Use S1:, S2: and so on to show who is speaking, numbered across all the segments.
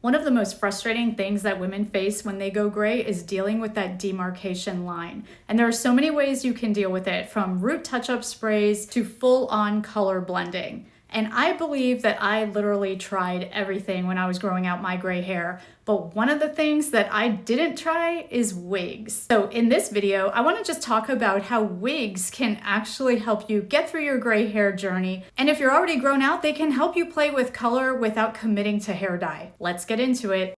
S1: One of the most frustrating things that women face when they go gray is dealing with that demarcation line. And there are so many ways you can deal with it, from root touch-up sprays to full-on color blending. And I believe that I literally tried everything when I was growing out my gray hair. But one of the things that I didn't try is wigs. So in this video, I want to just talk about how wigs can actually help you get through your gray hair journey. And if you're already grown out, they can help you play with color without committing to hair dye. Let's get into it.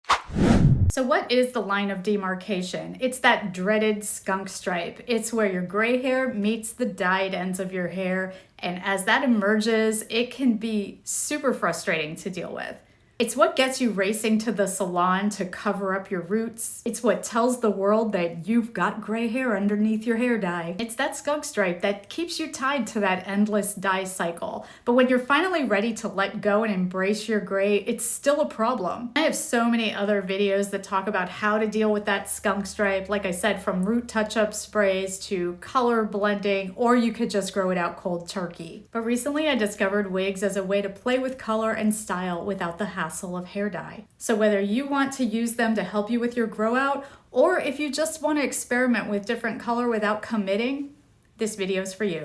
S1: So what is the line of demarcation? It's that dreaded skunk stripe. It's where your gray hair meets the dyed ends of your hair, and as that emerges, it can be super frustrating to deal with. It's what gets you racing to the salon to cover up your roots. It's what tells the world that you've got gray hair underneath your hair dye. It's that skunk stripe that keeps you tied to that endless dye cycle. But when you're finally ready to let go and embrace your gray, it's still a problem. I have so many other videos that talk about how to deal with that skunk stripe, like I said, from root touch-up sprays to color blending, or you could just grow it out cold turkey. But recently I discovered wigs as a way to play with color and style without the hassle of hair dye. So whether you want to use them to help you with your grow out, or if you just want to experiment with different color without committing, this video is for you.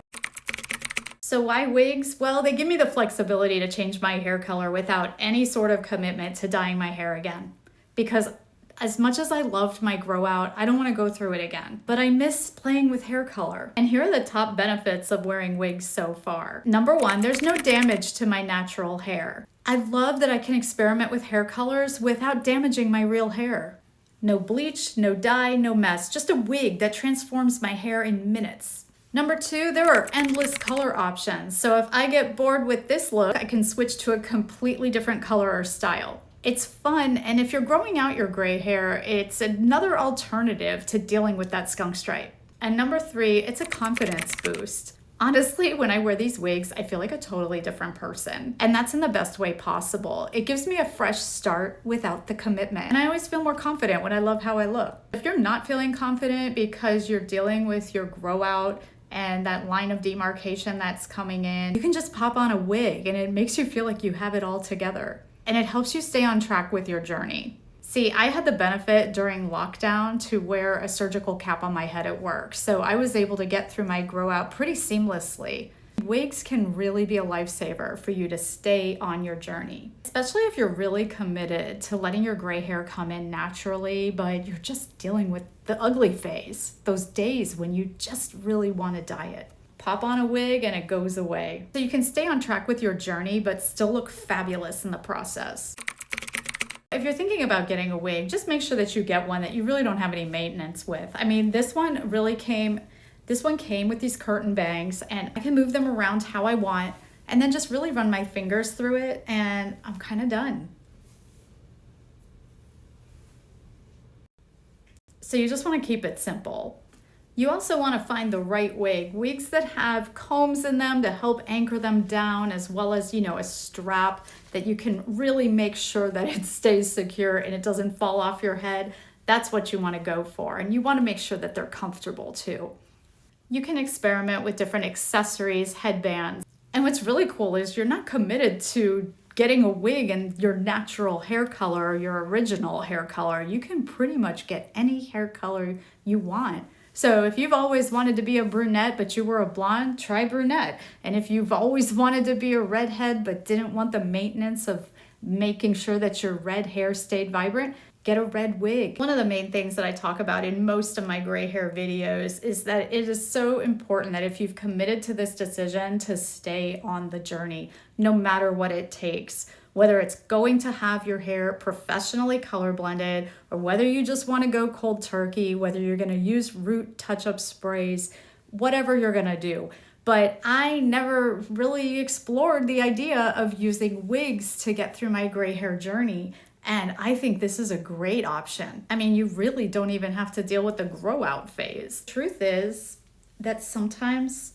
S1: So why wigs? Well, they give me the flexibility to change my hair color without any sort of commitment to dyeing my hair again. Because as much as I loved my grow out, I don't want to go through it again. But I miss playing with hair color. And here are the top benefits of wearing wigs so far. Number one, there's no damage to my natural hair. I love that I can experiment with hair colors without damaging my real hair. No bleach, no dye, no mess, just a wig that transforms my hair in minutes. Number two, there are endless color options. So if I get bored with this look, I can switch to a completely different color or style. It's fun, and if you're growing out your gray hair, it's another alternative to dealing with that skunk stripe. And number three, it's a confidence boost. Honestly, when I wear these wigs, I feel like a totally different person. And that's in the best way possible. It gives me a fresh start without the commitment. And I always feel more confident when I love how I look. If you're not feeling confident because you're dealing with your grow out and that line of demarcation that's coming in, you can just pop on a wig and it makes you feel like you have it all together. And it helps you stay on track with your journey. See, I had the benefit during lockdown to wear a surgical cap on my head at work, so I was able to get through my grow out pretty seamlessly. Wigs can really be a lifesaver for you to stay on your journey, especially if you're really committed to letting your gray hair come in naturally, but you're just dealing with the ugly phase, those days when you just really want to dye it. Pop on a wig and it goes away. So you can stay on track with your journey, but still look fabulous in the process. If you're thinking about getting a wig, just make sure that you get one that you really don't have any maintenance with. I mean, this one came with these curtain bangs, and I can move them around how I want and then just really run my fingers through it, and I'm kind of done. So you just want to keep it simple. You also want to find the right wig, wigs that have combs in them to help anchor them down, as well as, a strap that you can really make sure that it stays secure and it doesn't fall off your head. That's what you want to go for. And you want to make sure that they're comfortable too. You can experiment with different accessories, headbands. And what's really cool is you're not committed to getting a wig in your natural hair color or your original hair color. You can pretty much get any hair color you want. So if you've always wanted to be a brunette, but you were a blonde, try brunette. And if you've always wanted to be a redhead, but didn't want the maintenance of making sure that your red hair stayed vibrant, get a red wig. One of the main things that I talk about in most of my gray hair videos is that it is so important that if you've committed to this decision, to stay on the journey, no matter what it takes. Whether it's going to have your hair professionally color blended, or whether you just want to go cold turkey, whether you're going to use root touch-up sprays, whatever you're going to do. But I never really explored the idea of using wigs to get through my gray hair journey. And I think this is a great option. I mean, you really don't even have to deal with the grow out phase. Truth is that sometimes,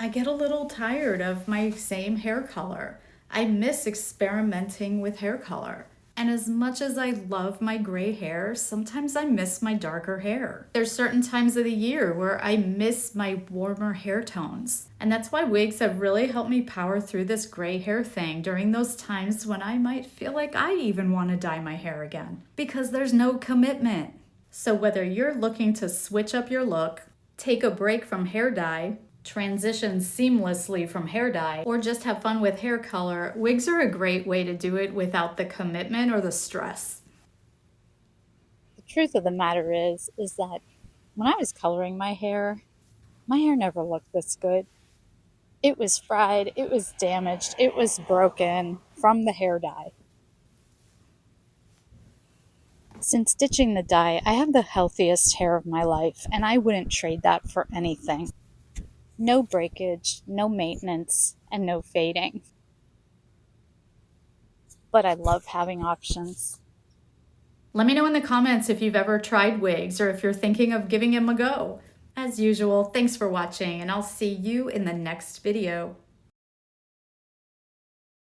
S1: I get a little tired of my same hair color. I miss experimenting with hair color. And as much as I love my gray hair, sometimes I miss my darker hair. There's certain times of the year where I miss my warmer hair tones. And that's why wigs have really helped me power through this gray hair thing during those times when I might feel like I even want to dye my hair again. Because there's no commitment. So whether you're looking to switch up your look, take a break from hair dye, transition seamlessly from hair dye, or just have fun with hair color, wigs are a great way to do it without the commitment or the stress.
S2: The truth of the matter is that when I was coloring my hair never looked this good. It was fried, it was damaged, it was broken from the hair dye. Since ditching the dye, I have the healthiest hair of my life, and I wouldn't trade that for anything. No breakage, no maintenance, and no fading. But I love having options.
S1: Let me know in the comments if you've ever tried wigs or if you're thinking of giving them a go. As usual, thanks for watching, and I'll see you in the next video.